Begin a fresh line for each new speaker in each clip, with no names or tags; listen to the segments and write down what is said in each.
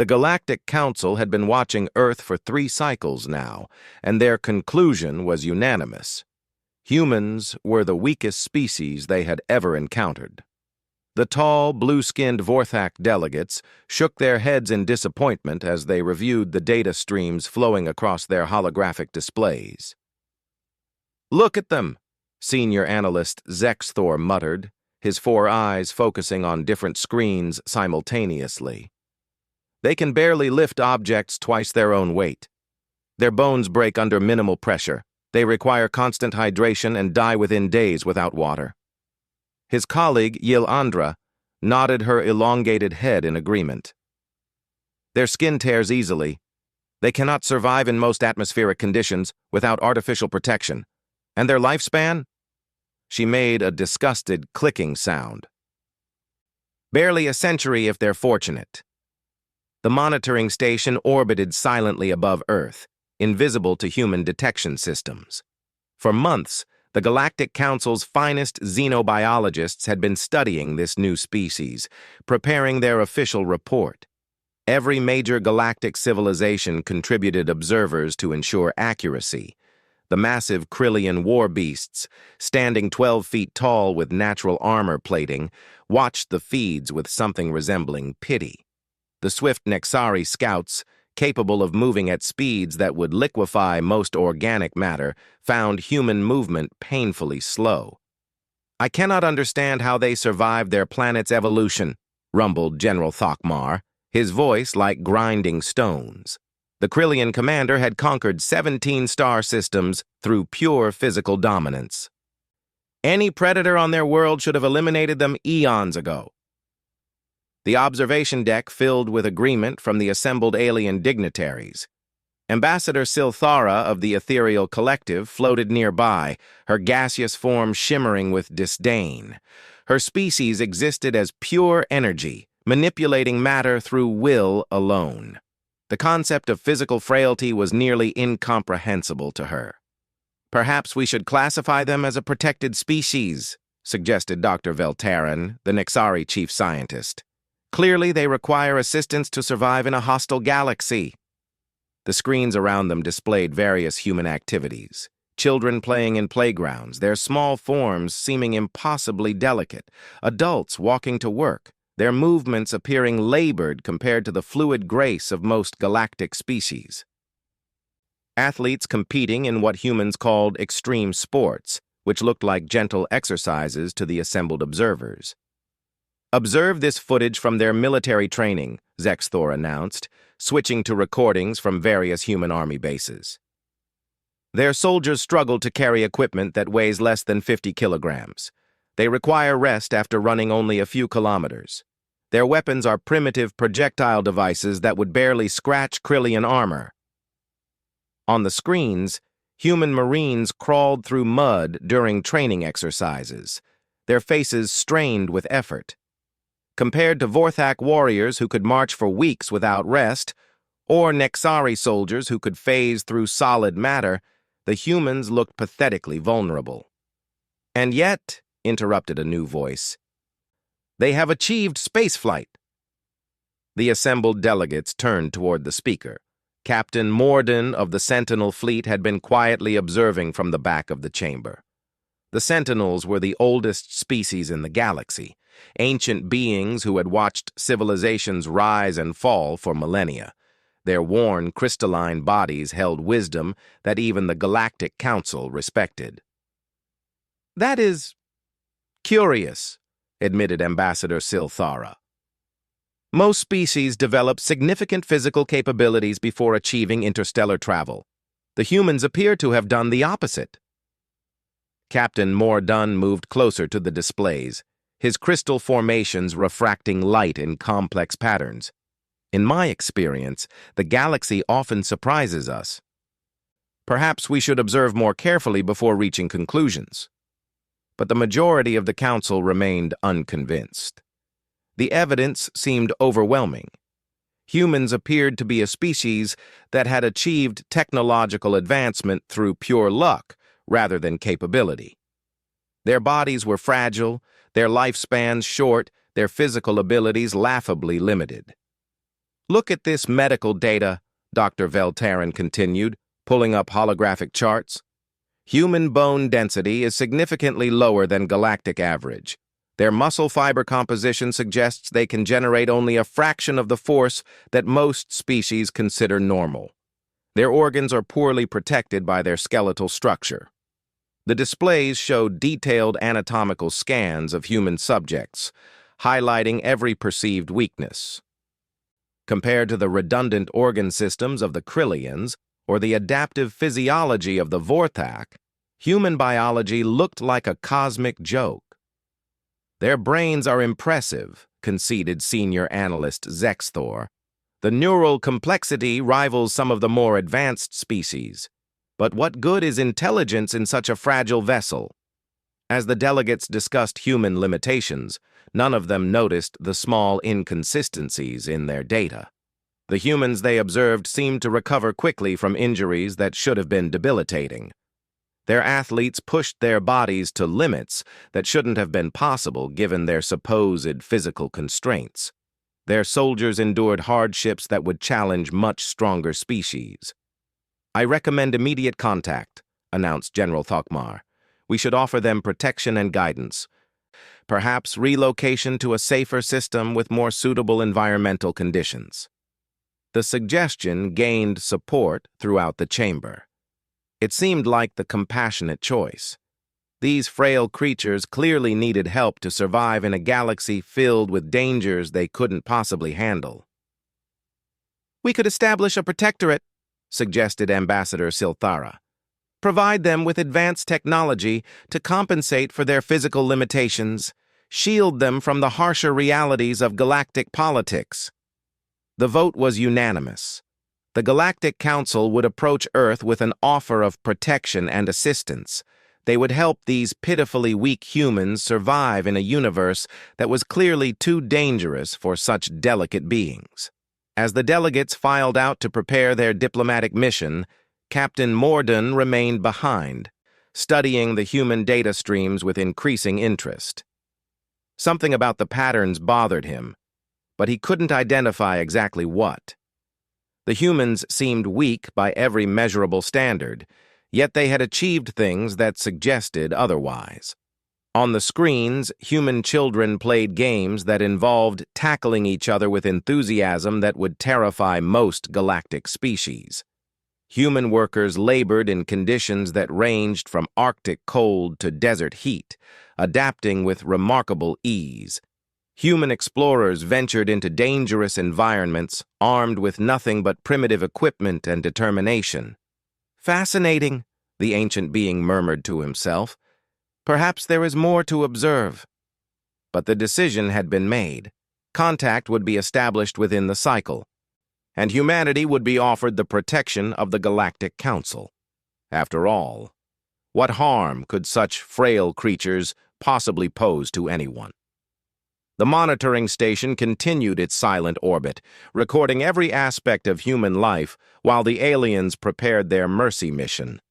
The Galactic Council had been watching Earth for 3 cycles now, and their conclusion was unanimous. Humans were the weakest species they had ever encountered. The tall, blue-skinned Vorthak delegates shook their heads in disappointment as they reviewed the data streams flowing across their holographic displays. "Look at them," Senior Analyst Zexthor muttered, his 4 eyes focusing on different screens simultaneously. "They can barely lift objects twice their own weight. Their bones break under minimal pressure. They require constant hydration and die within days without water." His colleague, Yilandra, nodded her elongated head in agreement. "Their skin tears easily. They cannot survive in most atmospheric conditions without artificial protection. And their lifespan?" She made a disgusted clicking sound. "Barely a century if they're fortunate." The monitoring station orbited silently above Earth, invisible to human detection systems. For months, the Galactic Council's finest xenobiologists had been studying this new species, preparing their official report. Every major galactic civilization contributed observers to ensure accuracy. The massive Krillian war beasts, standing 12 feet tall with natural armor plating, watched the feeds with something resembling pity. The swift Nexari scouts, capable of moving at speeds that would liquefy most organic matter, found human movement painfully slow. "I cannot understand how they survived their planet's evolution," rumbled General Thokmar, his voice like grinding stones. The Krillian commander had conquered 17 star systems through pure physical dominance. "Any predator on their world should have eliminated them eons ago." The observation deck filled with agreement from the assembled alien dignitaries. Ambassador Silthara of the Ethereal Collective floated nearby, her gaseous form shimmering with disdain. Her species existed as pure energy, manipulating matter through will alone. The concept of physical frailty was nearly incomprehensible to her. "Perhaps we should classify them as a protected species," suggested Dr. Veltaran, the Nexari chief scientist. "Clearly, they require assistance to survive in a hostile galaxy." The screens around them displayed various human activities. Children playing in playgrounds, their small forms seeming impossibly delicate. Adults walking to work, their movements appearing labored compared to the fluid grace of most galactic species. Athletes competing in what humans called extreme sports, which looked like gentle exercises to the assembled observers. "Observe this footage from their military training," Zexthor announced, switching to recordings from various human army bases. "Their soldiers struggle to carry equipment that weighs less than 50 kilograms. They require rest after running only a few kilometers. Their weapons are primitive projectile devices that would barely scratch Krillian armor." On the screens, human Marines crawled through mud during training exercises, their faces strained with effort. Compared to Vorthak warriors who could march for weeks without rest, or Nexari soldiers who could phase through solid matter, the humans looked pathetically vulnerable. "And yet," interrupted a new voice, "they have achieved spaceflight." The assembled delegates turned toward the speaker. Captain Morden of the Sentinel fleet had been quietly observing from the back of the chamber. The Sentinels were the oldest species in the galaxy, ancient beings who had watched civilizations rise and fall for millennia. Their worn, crystalline bodies held wisdom that even the Galactic Council respected. "That is curious," admitted Ambassador Silthara. "Most species develop significant physical capabilities before achieving interstellar travel. The humans appear to have done the opposite." Captain Morden moved closer to the displays, his crystal formations refracting light in complex patterns. "In my experience, the galaxy often surprises us. Perhaps we should observe more carefully before reaching conclusions." But the majority of the council remained unconvinced. The evidence seemed overwhelming. Humans appeared to be a species that had achieved technological advancement through pure luck rather than capability. Their bodies were fragile, their lifespans short, their physical abilities laughably limited. Look at this medical data, Dr. Veltaren continued, pulling up holographic charts. Human bone density is significantly lower than galactic average. Their muscle fiber composition suggests they can generate only a fraction of the force that most species consider normal. Their organs are poorly protected by their skeletal structure. The displays show detailed anatomical scans of human subjects, highlighting every perceived weakness. Compared to the redundant organ systems of the Krillians or the adaptive physiology of the Vorthak, human biology looked like a cosmic joke. Their brains are impressive, conceded senior analyst Zexthor. The neural complexity rivals some of the more advanced species. But what good is intelligence in such a fragile vessel? As the delegates discussed human limitations, none of them noticed the small inconsistencies in their data. The humans they observed seemed to recover quickly from injuries that should have been debilitating. Their athletes pushed their bodies to limits that shouldn't have been possible given their supposed physical constraints. Their soldiers endured hardships that would challenge much stronger species. "I recommend immediate contact," announced General Thokmar. "We should offer them protection and guidance. Perhaps relocation to a safer system with more suitable environmental conditions." The suggestion gained support throughout the chamber. It seemed like the compassionate choice. These frail creatures clearly needed help to survive in a galaxy filled with dangers they couldn't possibly handle. "We could establish a protectorate," suggested Ambassador Silthara. "Provide them with advanced technology to compensate for their physical limitations, shield them from the harsher realities of galactic politics." The vote was unanimous. The Galactic Council would approach Earth with an offer of protection and assistance. They would help these pitifully weak humans survive in a universe that was clearly too dangerous for such delicate beings. As the delegates filed out to prepare their diplomatic mission, Captain Morden remained behind, studying the human data streams with increasing interest. Something about the patterns bothered him, but he couldn't identify exactly what. The humans seemed weak by every measurable standard, yet they had achieved things that suggested otherwise. On the screens, human children played games that involved tackling each other with enthusiasm that would terrify most galactic species. Human workers labored in conditions that ranged from Arctic cold to desert heat, adapting with remarkable ease. Human explorers ventured into dangerous environments, armed with nothing but primitive equipment and determination. "Fascinating," the ancient being murmured to himself. "Perhaps there is more to observe." But the decision had been made. Contact would be established within the cycle, and humanity would be offered the protection of the Galactic Council. After all, what harm could such frail creatures possibly pose to anyone? The monitoring station continued its silent orbit, recording every aspect of human life while the aliens prepared their mercy mission.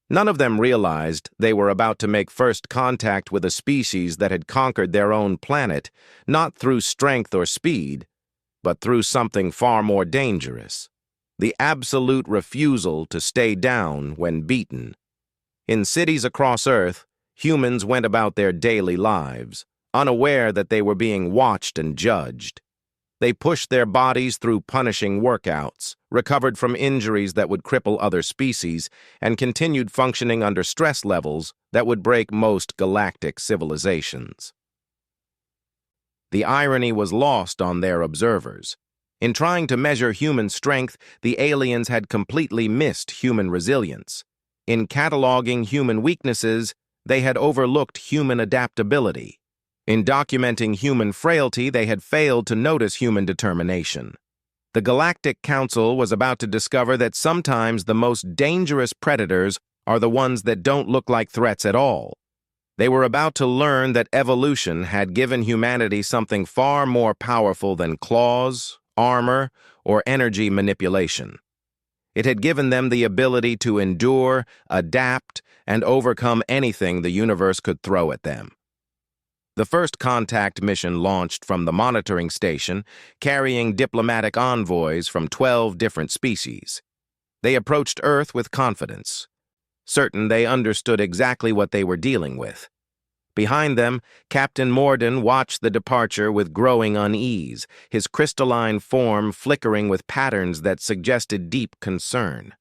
None of them realized they were about to make first contact with a species that had conquered their own planet, not through strength or speed, but through something far more dangerous: the absolute refusal to stay down when beaten. In cities across Earth, humans went about their daily lives, unaware that they were being watched and judged. They pushed their bodies through punishing workouts, recovered from injuries that would cripple other species, and continued functioning under stress levels that would break most galactic civilizations. The irony was lost on their observers. In trying to measure human strength, the aliens had completely missed human resilience. In cataloging human weaknesses, they had overlooked human adaptability. In documenting human frailty, they had failed to notice human determination. The Galactic Council was about to discover that sometimes the most dangerous predators are the ones that don't look like threats at all. They were about to learn that evolution had given humanity something far more powerful than claws, armor, or energy manipulation. It had given them the ability to endure, adapt, and overcome anything the universe could throw at them. The first contact mission launched from the monitoring station, carrying diplomatic envoys from 12 different species. They approached Earth with confidence, certain they understood exactly what they were dealing with. Behind them, Captain Morden watched the departure with growing unease, his crystalline form flickering with patterns that suggested deep concern.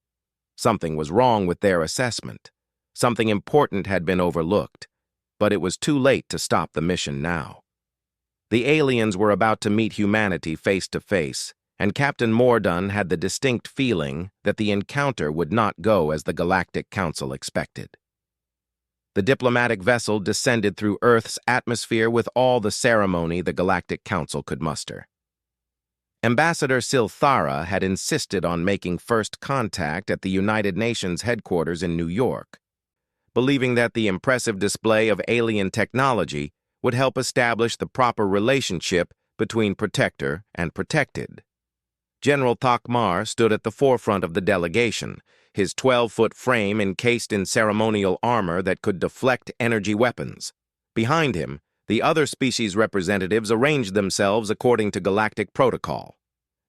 Something was wrong with their assessment. Something important had been overlooked, but it was too late to stop the mission now. The aliens were about to meet humanity face to face, and Captain Morden had the distinct feeling that the encounter would not go as the Galactic Council expected. The diplomatic vessel descended through Earth's atmosphere with all the ceremony the Galactic Council could muster. Ambassador Silthara had insisted on making first contact at the United Nations headquarters in New York, believing that the impressive display of alien technology would help establish the proper relationship between protector and protected. General Thakmar stood at the forefront of the delegation, his 12-foot frame encased in ceremonial armor that could deflect energy weapons. Behind him, the other species representatives arranged themselves according to galactic protocol.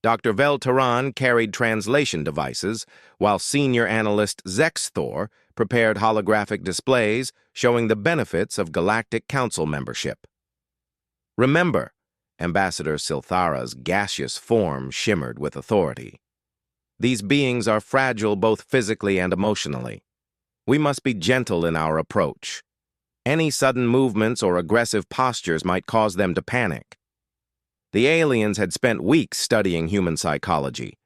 Dr. Veltaran carried translation devices, while senior analyst Zexthor prepared holographic displays showing the benefits of Galactic Council membership. Remember, Ambassador Silthara's gaseous form shimmered with authority. These beings are fragile both physically and emotionally. We must be gentle in our approach. Any sudden movements or aggressive postures might cause them to panic. The aliens had spent weeks studying human psychology,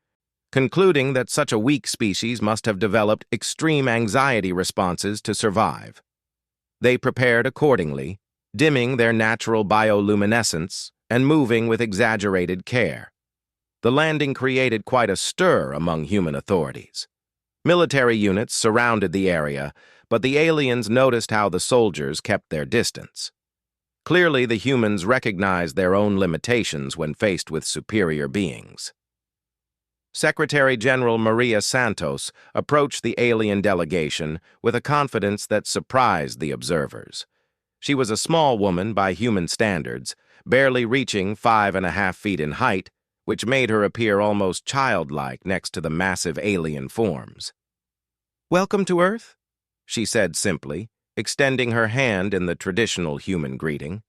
concluding that such a weak species must have developed extreme anxiety responses to survive. They prepared accordingly, dimming their natural bioluminescence and moving with exaggerated care. The landing created quite a stir among human authorities. Military units surrounded the area, but the aliens noticed how the soldiers kept their distance. Clearly, the humans recognized their own limitations when faced with superior beings. Secretary General Maria Santos approached the alien delegation with a confidence that surprised the observers. She was a small woman by human standards, barely reaching 5.5 feet in height, which made her appear almost childlike next to the massive alien forms. "Welcome to Earth," she said simply, extending her hand in the traditional human greeting.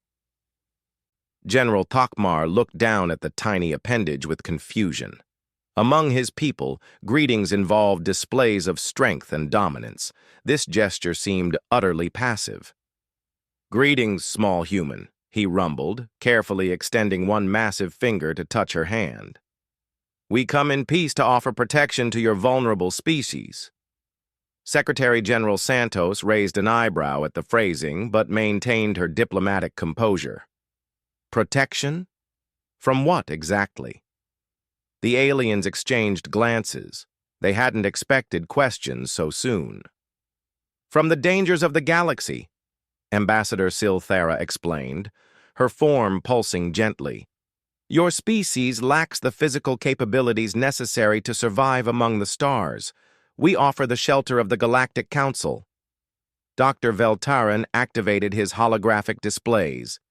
General Thakmar looked down at the tiny appendage with confusion. Among his people, greetings involved displays of strength and dominance. This gesture seemed utterly passive. "Greetings, small human," he rumbled, carefully extending one massive finger to touch her hand. "We come in peace to offer protection to your vulnerable species." Secretary General Santos raised an eyebrow at the phrasing, but maintained her diplomatic composure. Protection? From what exactly? The aliens exchanged glances. They hadn't expected questions so soon. "From the dangers of the galaxy," Ambassador Silthara explained, her form pulsing gently. "Your species lacks the physical capabilities necessary to survive among the stars. We offer the shelter of the Galactic Council." Dr. Veltaran activated his holographic displays,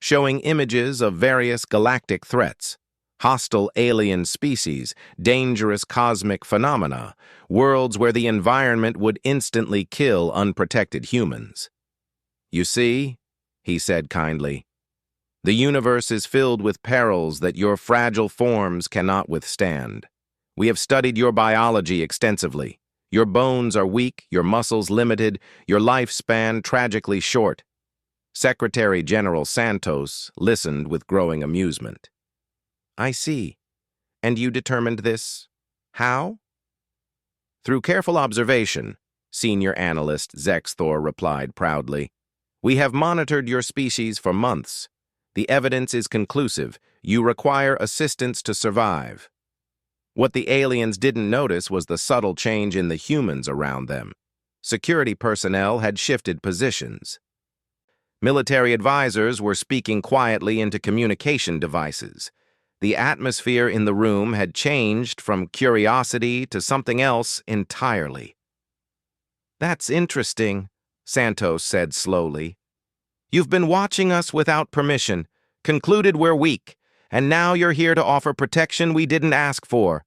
showing images of various galactic threats, hostile alien species, dangerous cosmic phenomena, worlds where the environment would instantly kill unprotected humans. "You see," he said kindly, "the universe is filled with perils that your fragile forms cannot withstand. We have studied your biology extensively. Your bones are weak, your muscles limited, your lifespan tragically short." Secretary General Santos listened with growing amusement. "I see. And you determined this? How?" "Through careful observation," senior analyst Zexthor replied proudly. "We have monitored your species for months. The evidence is conclusive. You require assistance to survive." What the aliens didn't notice was the subtle change in the humans around them. Security personnel had shifted positions. Military advisors were speaking quietly into communication devices. The atmosphere in the room had changed from curiosity to something else entirely. "That's interesting," Santos said slowly. You've been watching us without permission, concluded we're weak, and now you're here to offer protection we didn't ask for."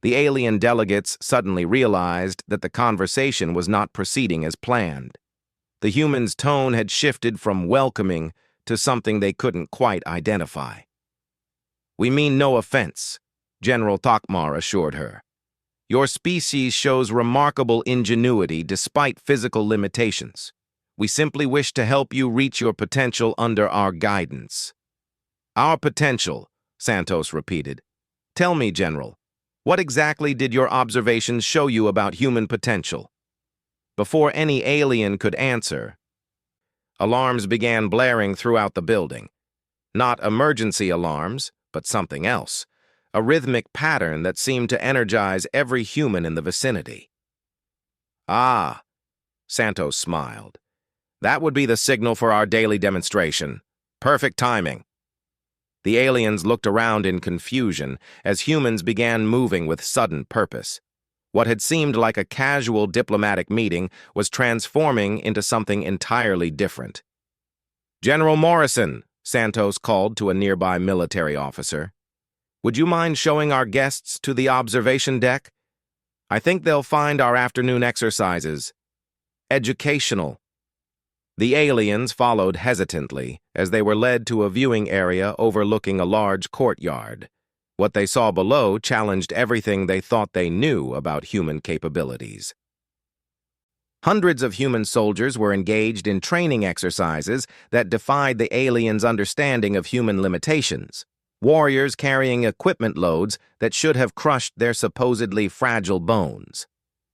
The alien delegates suddenly realized that the conversation was not proceeding as planned. The humans' tone had shifted from welcoming to something they couldn't quite identify. "We mean no offense," General Thokmar assured her. "Your species shows remarkable ingenuity despite physical limitations. We simply wish to help you reach your potential under our guidance." "Our potential," Santos repeated. "Tell me, General, what exactly did your observations show you about human potential?" Before any alien could answer, alarms began blaring throughout the building. Not emergency alarms, but something else. A rhythmic pattern that seemed to energize every human in the vicinity. "Ah," Santos smiled. "That would be the signal for our daily demonstration. Perfect timing." The aliens looked around in confusion as humans began moving with sudden purpose. What had seemed like a casual diplomatic meeting was transforming into something entirely different. "General Morrison," Santos called to a nearby military officer, "would you mind showing our guests to the observation deck? I think they'll find our afternoon exercises educational." The aliens followed hesitantly as they were led to a viewing area overlooking a large courtyard. What they saw below challenged everything they thought they knew about human capabilities. Hundreds of human soldiers were engaged in training exercises that defied the aliens' understanding of human limitations. Warriors carrying equipment loads that should have crushed their supposedly fragile bones.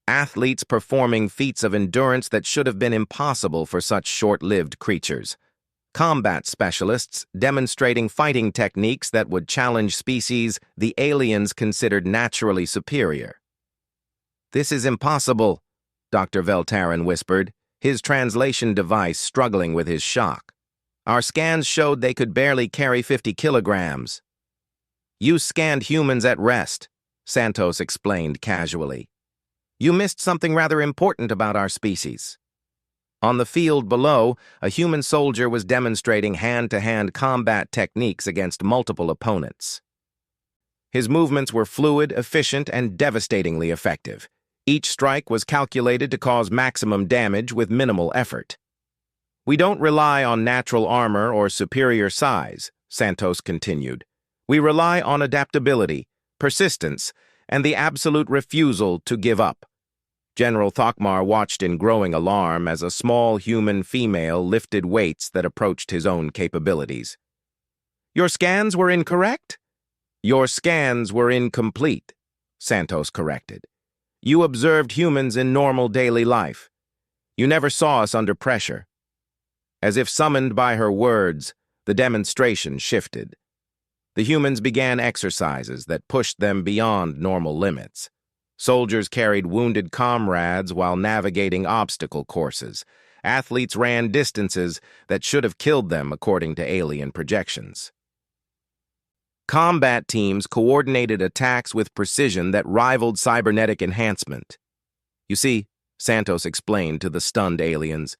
Athletes performing feats of endurance that should have been impossible for such short-lived creatures. Combat specialists demonstrating fighting techniques that would challenge species the aliens considered naturally superior. "This is impossible," Dr. Veltarin whispered, his translation device struggling with his shock. "Our scans showed they could barely carry 50 kilograms. "You scanned humans at rest," Santos explained casually. "You missed something rather important about our species." On the field below, a human soldier was demonstrating hand-to-hand combat techniques against multiple opponents. His movements were fluid, efficient, and devastatingly effective. Each strike was calculated to cause maximum damage with minimal effort. "We don't rely on natural armor or superior size," Santos continued. "We rely on adaptability, persistence, and the absolute refusal to give up." General Thokmar watched in growing alarm as a small human female lifted weights that approached his own capabilities. "Your scans were incorrect?" "Your scans were incomplete," Santos corrected. "You observed humans in normal daily life. You never saw us under pressure." As if summoned by her words, the demonstration shifted. The humans began exercises that pushed them beyond normal limits. Soldiers carried wounded comrades while navigating obstacle courses. Athletes ran distances that should have killed them, according to alien projections. Combat teams coordinated attacks with precision that rivaled cybernetic enhancement. "You see," Santos explained to the stunned aliens,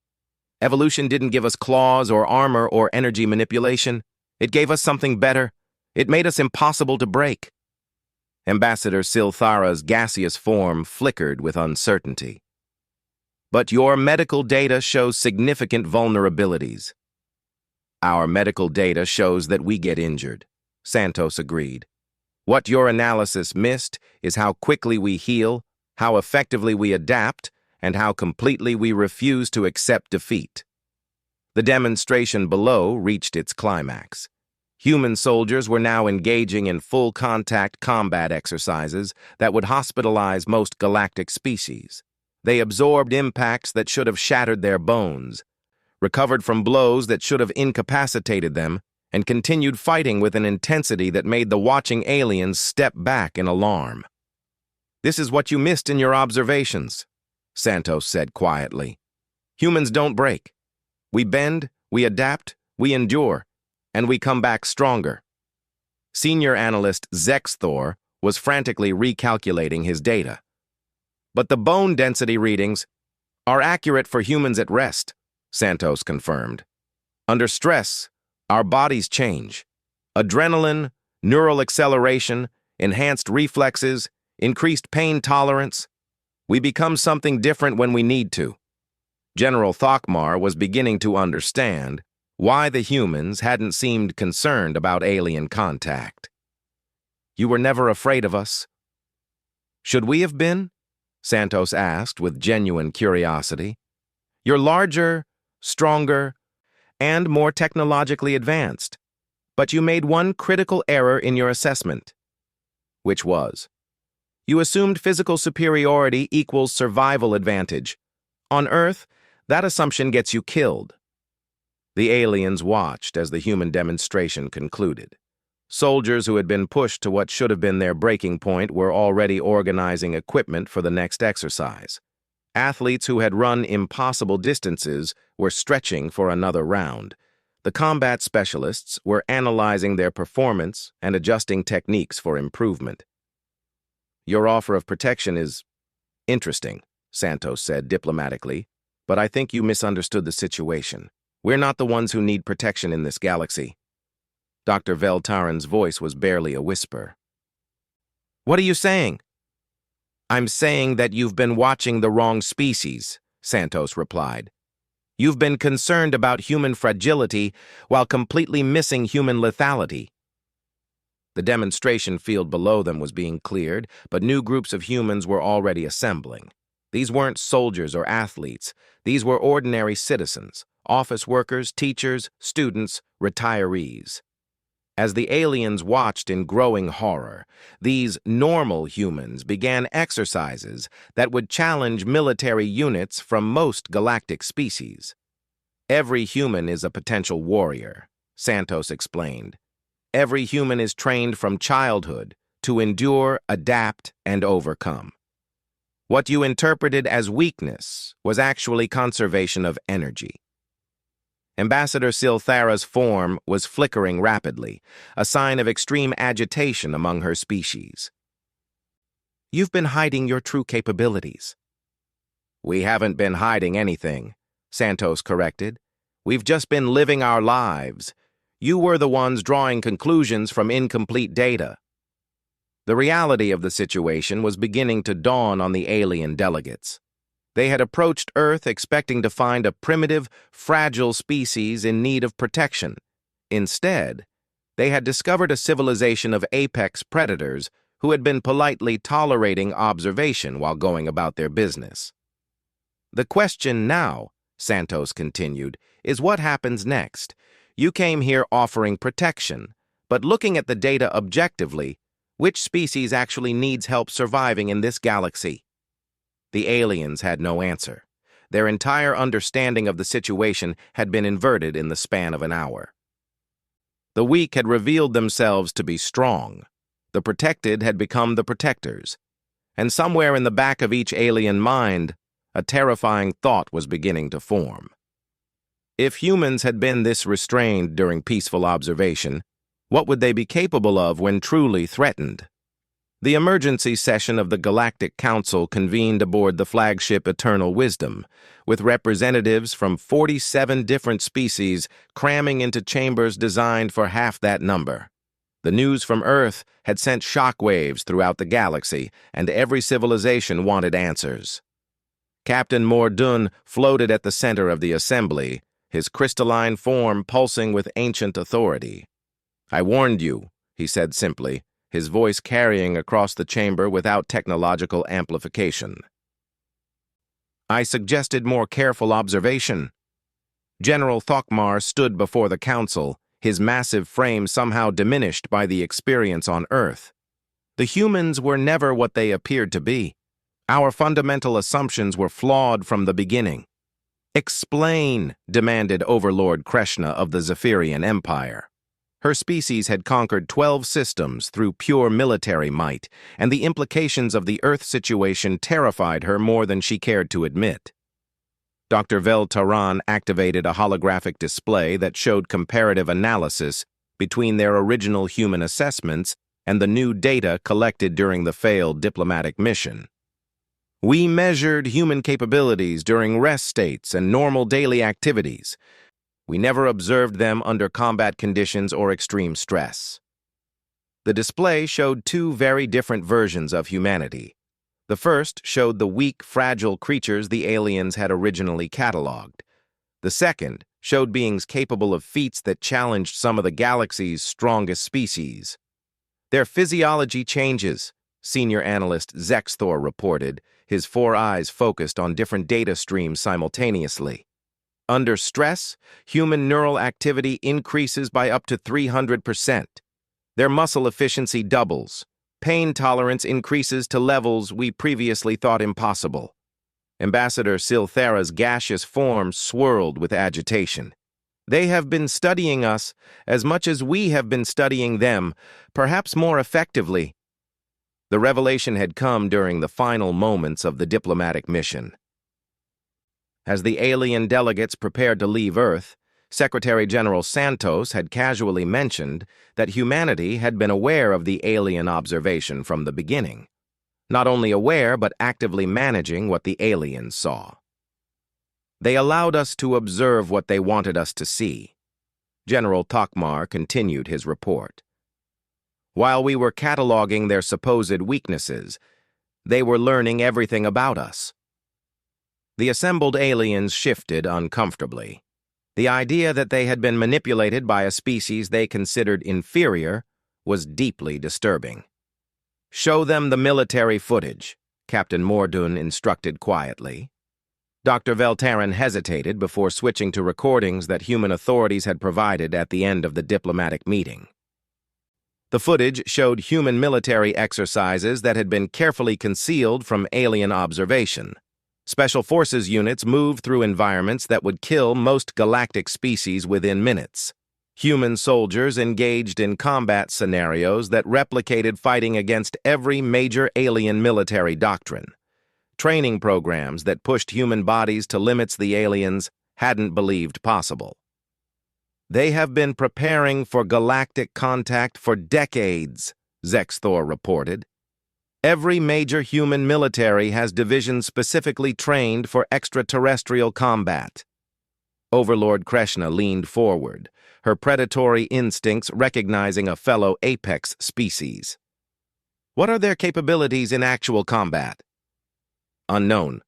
"evolution didn't give us claws or armor or energy manipulation. It gave us something better. It made us impossible to break." Ambassador Silthara's gaseous form flickered with uncertainty. "But your medical data shows significant vulnerabilities." "Our medical data shows that we get injured," Santos agreed. "What your analysis missed is how quickly we heal, how effectively we adapt, and how completely we refuse to accept defeat." The demonstration below reached its climax. Human soldiers were now engaging in full-contact combat exercises that would hospitalize most galactic species. They absorbed impacts that should have shattered their bones, recovered from blows that should have incapacitated them, and continued fighting with an intensity that made the watching aliens step back in alarm. "This is what you missed in your observations," Santos said quietly. "Humans don't break. We bend, we adapt, we endure, and we come back stronger." Senior analyst Zexthor was frantically recalculating his data. "But the bone density readings are accurate for humans at rest," Santos confirmed. Under stress, our bodies change. Adrenaline, neural acceleration, enhanced reflexes, increased pain tolerance. We become something different when we need to. General Thokmar was beginning to understand why the humans hadn't seemed concerned about alien contact. You were never afraid of us. Should we have been? Santos asked with genuine curiosity. You're larger, stronger, and more technologically advanced, but you made one critical error in your assessment. Which was? You assumed physical superiority equals survival advantage. On Earth, that assumption gets you killed. The aliens watched as the human demonstration concluded. Soldiers who had been pushed to what should have been their breaking point were already organizing equipment for the next exercise. Athletes who had run impossible distances were stretching for another round. The combat specialists were analyzing their performance and adjusting techniques for improvement. Your offer of protection is interesting, Santos said diplomatically, but I think you misunderstood the situation. We're not the ones who need protection in this galaxy. Dr. Veltaran's voice was barely a whisper. What are you saying? I'm saying that you've been watching the wrong species, Santos replied. You've been concerned about human fragility while completely missing human lethality. The demonstration field below them was being cleared, but new groups of humans were already assembling. These weren't soldiers or athletes. These were ordinary citizens, office workers, teachers, students, retirees. As the aliens watched in growing horror, these normal humans began exercises that would challenge military units from most galactic species. Every human is a potential warrior, Santos explained. Every human is trained from childhood to endure, adapt, and overcome. What you interpreted as weakness was actually conservation of energy. Ambassador Silthara's form was flickering rapidly, a sign of extreme agitation among her species. You've been hiding your true capabilities. We haven't been hiding anything, Santos corrected. We've just been living our lives. You were the ones drawing conclusions from incomplete data. The reality of the situation was beginning to dawn on the alien delegates. They had approached Earth expecting to find a primitive, fragile species in need of protection. Instead, they had discovered a civilization of apex predators who had been politely tolerating observation while going about their business. The question now, Santos continued, is what happens next? You came here offering protection, but looking at the data objectively, which species actually needs help surviving in this galaxy? The aliens had no answer. Their entire understanding of the situation had been inverted in the span of an hour. The weak had revealed themselves to be strong. The protected had become the protectors. And somewhere in the back of each alien mind, a terrifying thought was beginning to form. If humans had been this restrained during peaceful observation, what would they be capable of when truly threatened? The emergency session of the Galactic Council convened aboard the flagship Eternal Wisdom, with representatives from 47 different species cramming into chambers designed for half that number. The news from Earth had sent shockwaves throughout the galaxy, and every civilization wanted answers. Captain Mordun floated at the center of the assembly, his crystalline form pulsing with ancient authority. I warned you, he said simply, his voice carrying across the chamber without technological amplification. I suggested more careful observation. General Thokmar stood before the council, his massive frame somehow diminished by the experience on Earth. The humans were never what they appeared to be. Our fundamental assumptions were flawed from the beginning. Explain, demanded Overlord Kreshna of the Zephyrian Empire. Her species had conquered 12 systems through pure military might, and the implications of the Earth situation terrified her more than she cared to admit. Dr. Veltaran activated a holographic display that showed comparative analysis between their original human assessments and the new data collected during the failed diplomatic mission. We measured human capabilities during rest states and normal daily activities. We never observed them under combat conditions or extreme stress. The display showed two very different versions of humanity. The first showed the weak, fragile creatures the aliens had originally cataloged. The second showed beings capable of feats that challenged some of the galaxy's strongest species. Their physiology changes, senior analyst Zexthor reported, his four eyes focused on different data streams simultaneously. Under stress, human neural activity increases by up to 300%. Their muscle efficiency doubles. Pain tolerance increases to levels we previously thought impossible. Ambassador Silthera's gaseous form swirled with agitation. They have been studying us as much as we have been studying them, perhaps more effectively. The revelation had come during the final moments of the diplomatic mission. As the alien delegates prepared to leave Earth, Secretary General Santos had casually mentioned that humanity had been aware of the alien observation from the beginning. Not only aware, but actively managing what the aliens saw. They allowed us to observe what they wanted us to see. General Takmar continued his report. While we were cataloging their supposed weaknesses, they were learning everything about us. The assembled aliens shifted uncomfortably. The idea that they had been manipulated by a species they considered inferior was deeply disturbing. "Show them the military footage," Captain Mordun instructed quietly. Dr. Veltarin hesitated before switching to recordings that human authorities had provided at the end of the diplomatic meeting. The footage showed human military exercises that had been carefully concealed from alien observation. Special Forces units moved through environments that would kill most galactic species within minutes. Human soldiers engaged in combat scenarios that replicated fighting against every major alien military doctrine. Training programs that pushed human bodies to limits the aliens hadn't believed possible. They have been preparing for galactic contact for decades, Zexthor reported. Every major human military has divisions specifically trained for extraterrestrial combat. Overlord Kreshna leaned forward, her predatory instincts recognizing a fellow apex species. What are their capabilities in actual combat? Unknown,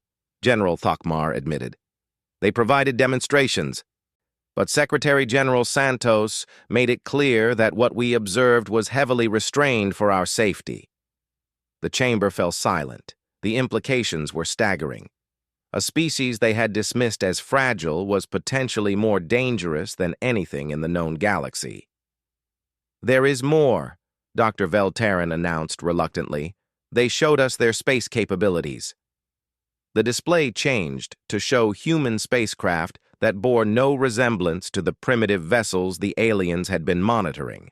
General Thakmar admitted. They provided demonstrations, but Secretary General Santos made it clear that what we observed was heavily restrained for our safety. The chamber fell silent. The implications were staggering. A species they had dismissed as fragile was potentially more dangerous than anything in the known galaxy. "There is more," Dr. Veltarin announced reluctantly. "They showed us their space capabilities." The display changed to show human spacecraft that bore no resemblance to the primitive vessels the aliens had been monitoring.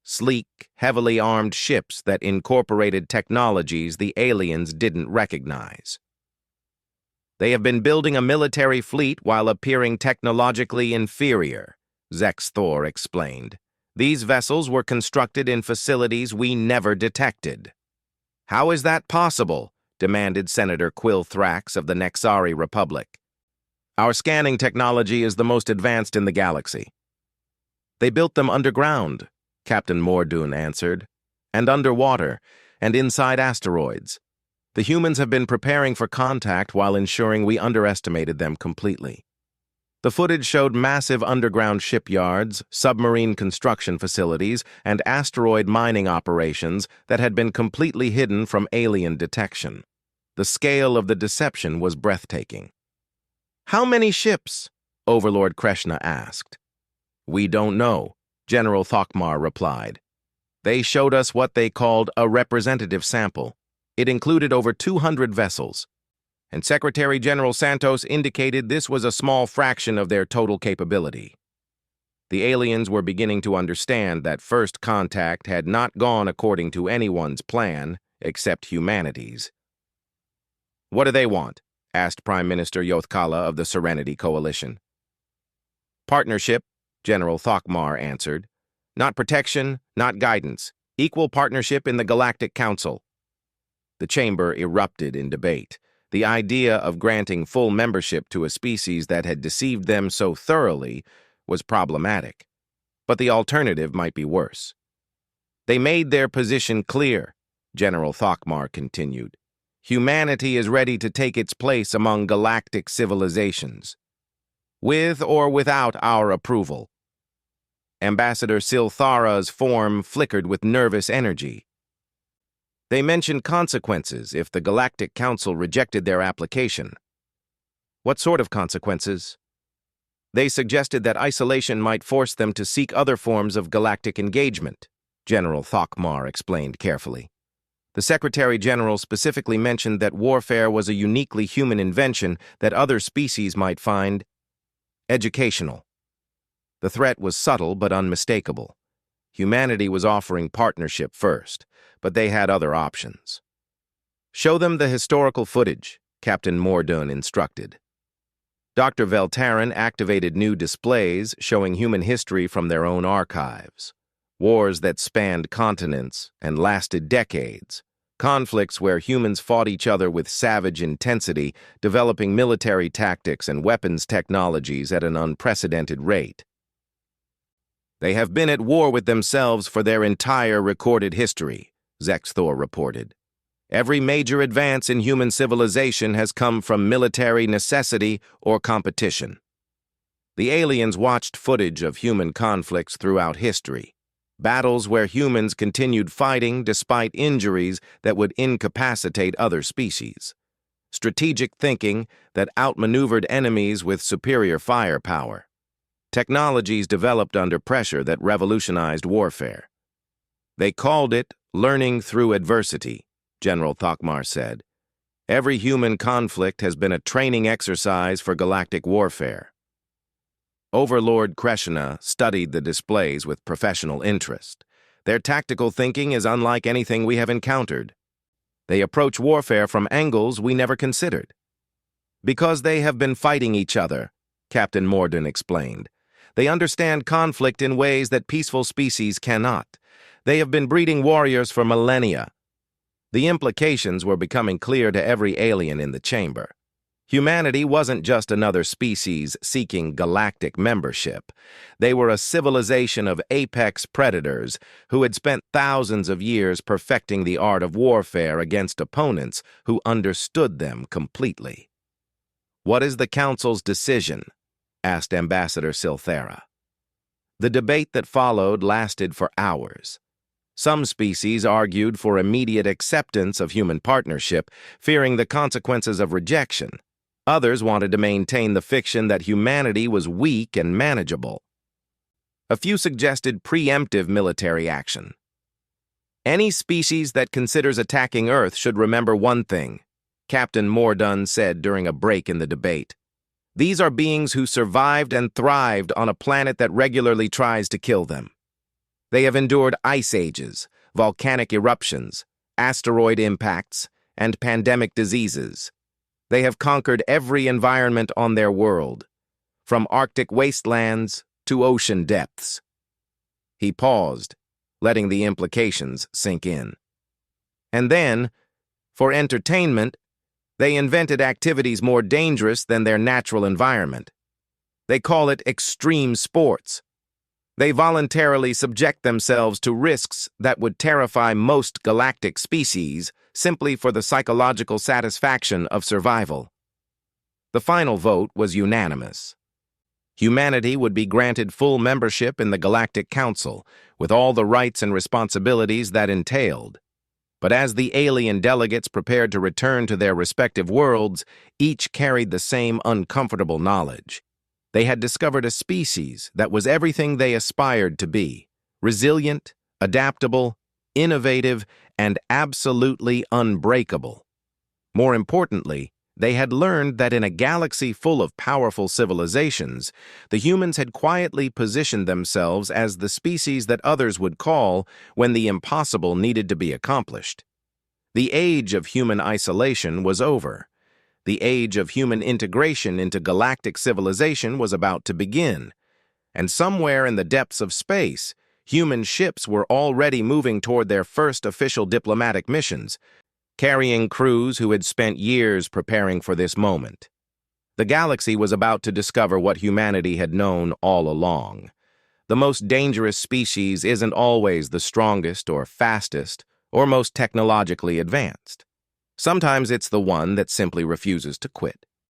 Sleek, heavily armed ships that incorporated technologies the aliens didn't recognize. "They have been building a military fleet while appearing technologically inferior," Zexthor explained. "These vessels were constructed in facilities we never detected." "How is that possible?" demanded Senator Quill Thrax of the Nexari Republic. "Our scanning technology is the most advanced in the galaxy." "They built them underground," Captain Mordun answered, "and underwater, and inside asteroids. The humans have been preparing for contact while ensuring we underestimated them completely." The footage showed massive underground shipyards, submarine construction facilities, and asteroid mining operations that had been completely hidden from alien detection. The scale of the deception was breathtaking. "How many ships?" Overlord Kreshna asked. "We don't know," General Thakmar replied. "They showed us what they called a representative sample. It included over 200 vessels. And Secretary General Santos indicated this was a small fraction of their total capability." The aliens were beginning to understand that first contact had not gone according to anyone's plan except humanity's. "What do they want?" asked Prime Minister Yothkala of the Serenity Coalition. "Partnership," General Thakmar answered. "Not protection, not guidance. Equal partnership in the Galactic Council." The chamber erupted in debate. The idea of granting full membership to a species that had deceived them so thoroughly was problematic, but the alternative might be worse. They made their position clear, General Thokmar continued. Humanity is ready to take its place among galactic civilizations, with or without our approval. Ambassador Silthara's form flickered with nervous energy. They mentioned consequences if the Galactic Council rejected their application. What sort of consequences? They suggested that isolation might force them to seek other forms of galactic engagement, General Thokmar explained carefully. The Secretary-General specifically mentioned that warfare was a uniquely human invention that other species might find educational. The threat was subtle but unmistakable. Humanity was offering partnership first, but they had other options. Show them the historical footage, Captain Mordun instructed. Dr. Veltarin activated new displays showing human history from their own archives. Wars that spanned continents and lasted decades. Conflicts where humans fought each other with savage intensity, developing military tactics and weapons technologies at an unprecedented rate. They have been at war with themselves for their entire recorded history, Zexthor reported. Every major advance in human civilization has come from military necessity or competition. The aliens watched footage of human conflicts throughout history, battles where humans continued fighting despite injuries that would incapacitate other species, strategic thinking that outmaneuvered enemies with superior firepower, technologies developed under pressure that revolutionized warfare. They called it learning through adversity, General Thokmar said. Every human conflict has been a training exercise for galactic warfare. Overlord Kreshna studied the displays with professional interest. Their tactical thinking is unlike anything we have encountered. They approach warfare from angles we never considered. Because they have been fighting each other, Captain Mordun explained. They understand conflict in ways that peaceful species cannot. They have been breeding warriors for millennia. The implications were becoming clear to every alien in the chamber. Humanity wasn't just another species seeking galactic membership. They were a civilization of apex predators who had spent thousands of years perfecting the art of warfare against opponents who understood them completely. What is the Council's decision? Asked Ambassador Silthara. The debate that followed lasted for hours. Some species argued for immediate acceptance of human partnership, fearing the consequences of rejection. Others wanted to maintain the fiction that humanity was weak and manageable. A few suggested preemptive military action. Any species that considers attacking Earth should remember one thing, Captain Mordun said during a break in the debate. These are beings who survived and thrived on a planet that regularly tries to kill them. They have endured ice ages, volcanic eruptions, asteroid impacts, and pandemic diseases. They have conquered every environment on their world, from Arctic wastelands to ocean depths. He paused, letting the implications sink in. And then, for entertainment, they invented activities more dangerous than their natural environment. They call it extreme sports. They voluntarily subject themselves to risks that would terrify most galactic species simply for the psychological satisfaction of survival. The final vote was unanimous. Humanity would be granted full membership in the Galactic Council, with all the rights and responsibilities that entailed. But as the alien delegates prepared to return to their respective worlds, each carried the same uncomfortable knowledge. They had discovered a species that was everything they aspired to be: resilient, adaptable, innovative, and absolutely unbreakable. More importantly, they had learned that in a galaxy full of powerful civilizations, the humans had quietly positioned themselves as the species that others would call when the impossible needed to be accomplished. The age of human isolation was over. The age of human integration into galactic civilization was about to begin. And somewhere in the depths of space, human ships were already moving toward their first official diplomatic missions, carrying crews who had spent years preparing for this moment. The galaxy was about to discover what humanity had known all along. The most dangerous species isn't always the strongest or fastest or most technologically advanced. Sometimes it's the one that simply refuses to quit.